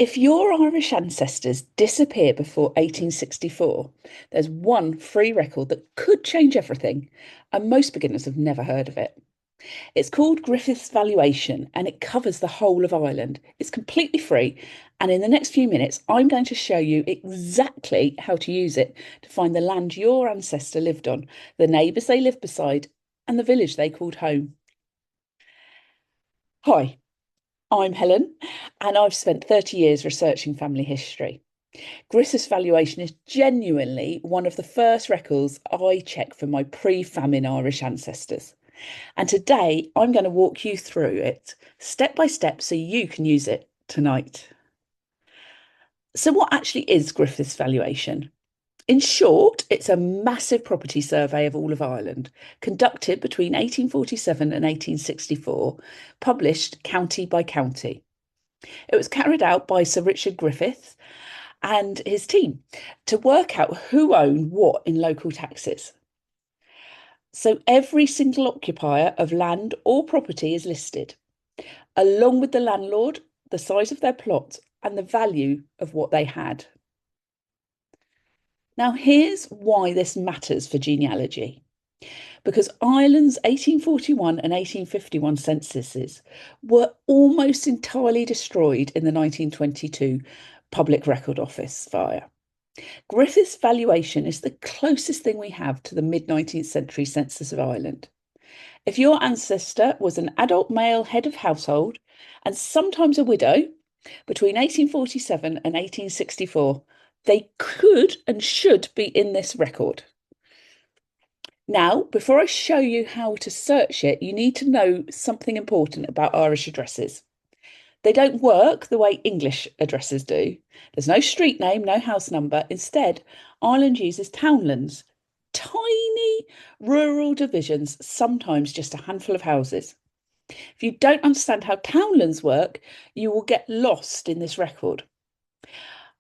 If your Irish ancestors disappear before 1864, there's one free record that could change everything, and most beginners have never heard of it. It's called Griffith's Valuation and it covers the whole of Ireland. It's completely free, and in the next few minutes, I'm going to show you exactly how to use it to find the land your ancestor lived on, the neighbours they lived beside, and the village they called home. Hi, I'm Helen, and I've spent 30 years researching family history. Griffith's Valuation is genuinely one of the first records I check for my pre-famine Irish ancestors. And today I'm going to walk you through it step by step so you can use it tonight. So, what actually is Griffith's Valuation? In short, it's a massive property survey of all of Ireland, conducted between 1847 and 1864, published county by county. It was carried out by Sir Richard Griffith and his team to work out who owned what in local taxes. So every single occupier of land or property is listed, along with the landlord, the size of their plot, and the value of what they had. Now, here's why this matters for genealogy. Because Ireland's 1841 and 1851 censuses were almost entirely destroyed in the 1922 Public Record Office fire. Griffith's Valuation is the closest thing we have to the mid-19th century census of Ireland. If your ancestor was an adult male head of household and sometimes a widow between 1847 and 1864, they could and should be in this record. Now, before I show you how to search it, you need to know something important about Irish addresses. They don't work the way English addresses do. There's no street name, no house number. Instead, Ireland uses townlands, tiny rural divisions, sometimes just a handful of houses. If you don't understand how townlands work, you will get lost in this record.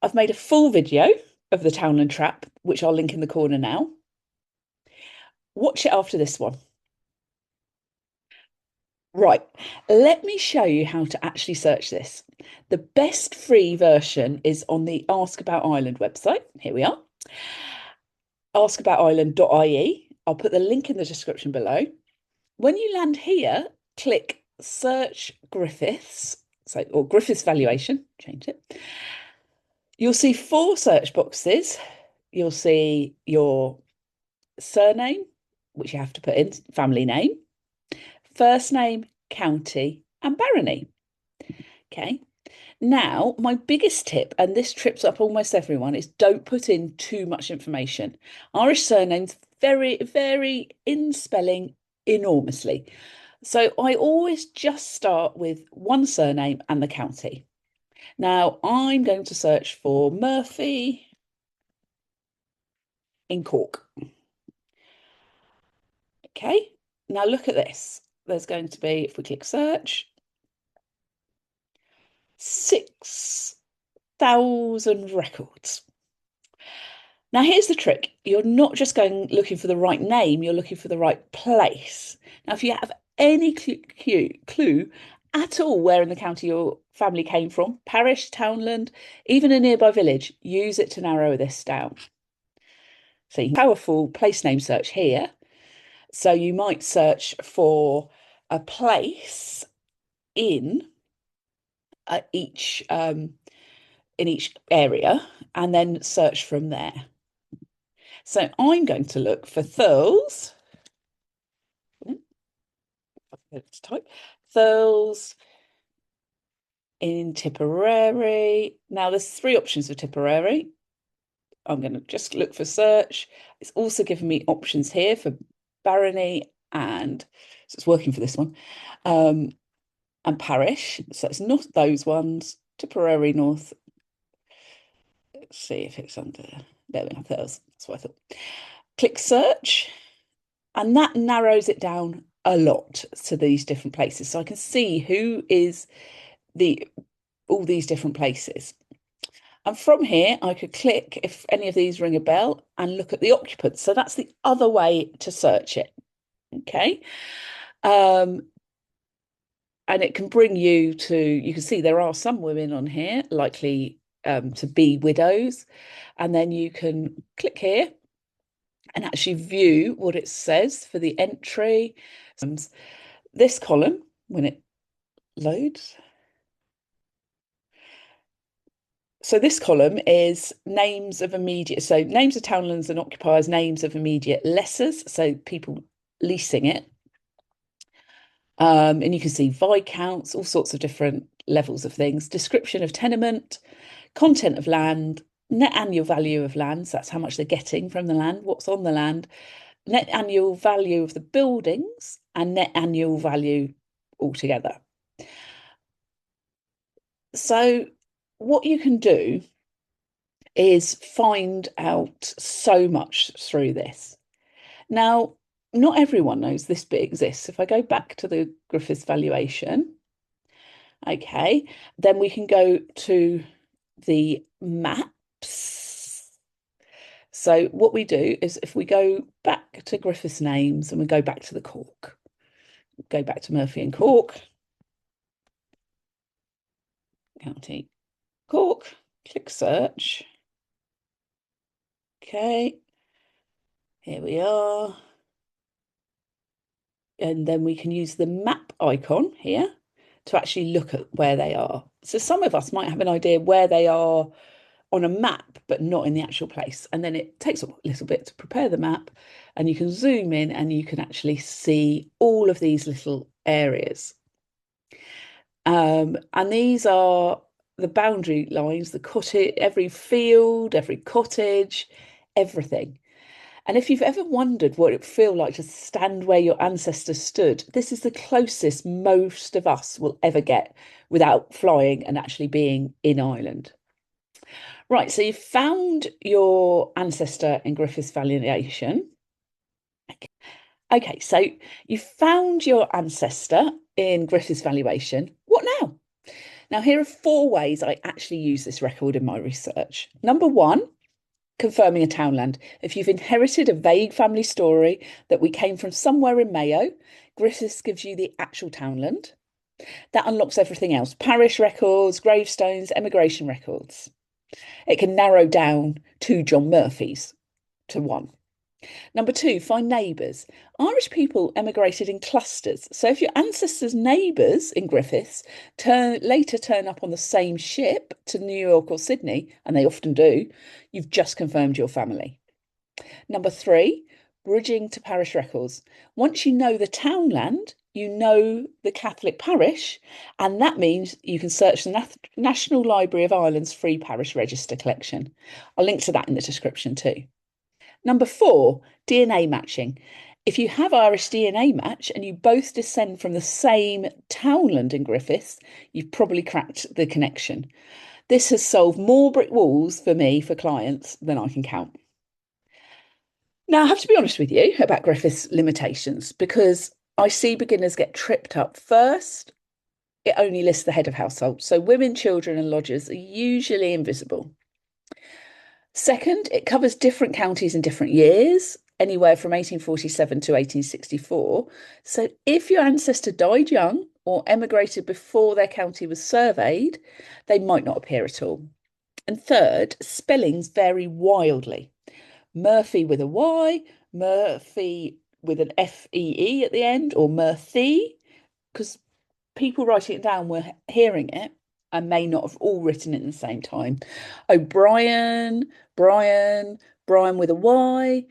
I've made a full video of the Townland Trap, which I'll link in the corner now. Watch it after this one. Right, let me show you how to actually search this. The best free version is on the Ask About Ireland website. Here we are. askaboutisland.ie. I'll put the link in the description below. When you land here, click Search Griffiths, or Griffiths Valuation, change it. You'll see 4 search boxes. You'll see your surname, which you have to put in, family name, first name, county, and barony. Okay. Now, my biggest tip, and this trips up almost everyone, is don't put in too much information. Irish surnames vary in spelling enormously. So I always just start with one surname and the county. Now, I'm going to search for Murphy in Cork. Okay, now look at this. There's going to be, if we click search, 6,000 records. Now, here's the trick. You're not just going looking for the right name, you're looking for the right place. Now, if you have any clue at all where in the county your family came from, parish, townland, even a nearby village, use it to narrow this down. So you can powerful place name search here. So you might search for a place in each area and then search from there. So I'm going to look for Thurles. Let's type Thurles in Tipperary. Now there's 3 options for Tipperary. I'm going to just look for search. It's also given me options here for barony and so it's working for this one. And parish. So it's not those ones. Tipperary North. Let's see if it's under. There we go. That's what I thought. Click search, and that narrows it down a lot to these different places. So I can see who is all these different places. And from here, I could click if any of these ring a bell and look at the occupants. So that's the other way to search it. Okay. and it can bring you to, you can see there are some women on here likely to be widows. And then you can click here and actually view what it says for the entry. This column, when it loads. So this column is names of immediate, so names of townlands and occupiers, names of immediate lessors, so people leasing it. And you can see viscounts, all sorts of different levels of things, description of tenement, content of land, net annual value of land, so that's how much they're getting from the land, what's on the land, net annual value of the buildings, and net annual value altogether. So what you can do is find out so much through this. Now, not everyone knows this bit exists. If I go back to the Griffiths valuation, okay, then we can go to the maps. So what we do is if we go back to Griffiths names and we go back to the Cork, go back to Murphy and Cork, County Cork, click search. Okay, here we are. And then we can use the map icon here to actually look at where they are. So some of us might have an idea where they are on a map, but not in the actual place. And then it takes a little bit to prepare the map, and you can zoom in and you can actually see all of these little areas. And these are the boundary lines, the cottage, every field, every cottage, everything. And if you've ever wondered what it would feel like to stand where your ancestors stood, this is the closest most of us will ever get without flying and actually being in Ireland. Right, so you've found your ancestor in Griffiths valuation. Okay, so you found your ancestor in Griffiths valuation. What now? Now, here are 4 ways I actually use this record in my research. Number 1, confirming a townland. If you've inherited a vague family story that we came from somewhere in Mayo, Griffiths gives you the actual townland. That unlocks everything else: parish records, gravestones, emigration records. It can narrow down 2 John Murphys to 1. Number 2, find neighbours. Irish people emigrated in clusters. So if your ancestors' neighbours in Griffiths later turn up on the same ship to New York or Sydney, and they often do, you've just confirmed your family. Number 3, bridging to parish records. Once you know the townland, you know the Catholic parish, and that means you can search the National Library of Ireland's free parish register collection. I'll link to that in the description too. Number 4, DNA matching. If you have Irish DNA match and you both descend from the same townland in Griffiths, you've probably cracked the connection. This has solved more brick walls for me, for clients, than I can count. Now, I have to be honest with you about Griffiths limitations, because I see beginners get tripped up. First, it only lists the head of household, so women, children and lodgers are usually invisible. Second, it covers different counties in different years, anywhere from 1847 to 1864. So if your ancestor died young or emigrated before their county was surveyed, they might not appear at all. And third, spellings vary wildly. Murphy with a Y, Murphy with an F-E-E at the end, or Murphy, because people writing it down were hearing it and may not have all written it at the same time. O'Brien, Brian, Brian with a Y.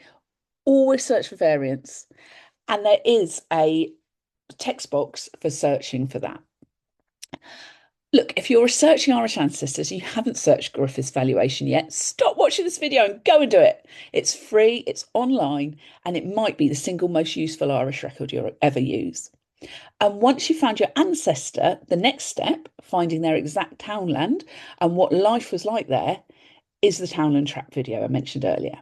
Always search for variants. And there is a text box for searching for that. Look, if you're researching Irish ancestors, you haven't searched Griffiths valuation yet, stop watching this video and go and do it. It's free, it's online, and it might be the single most useful Irish record you'll ever use. And once you've found your ancestor, the next step, finding their exact townland and what life was like there, is the Townland Trap video I mentioned earlier.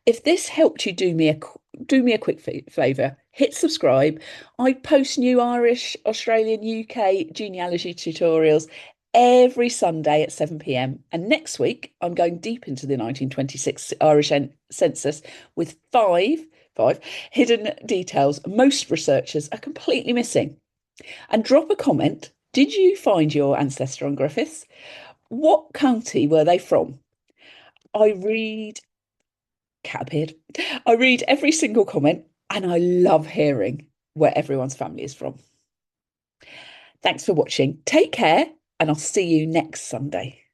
If this helped you, do me a quick favour, hit subscribe. I post new Irish, Australian, UK genealogy tutorials every Sunday at 7 p.m. And next week, I'm going deep into the 1926 Irish census with five hidden details most researchers are completely missing. And drop a comment. Did you find your ancestor on Griffiths? What county were they from? I read, cat appeared. I read every single comment and I love hearing where everyone's family is from. Thanks for watching. Take care, and I'll see you next Sunday.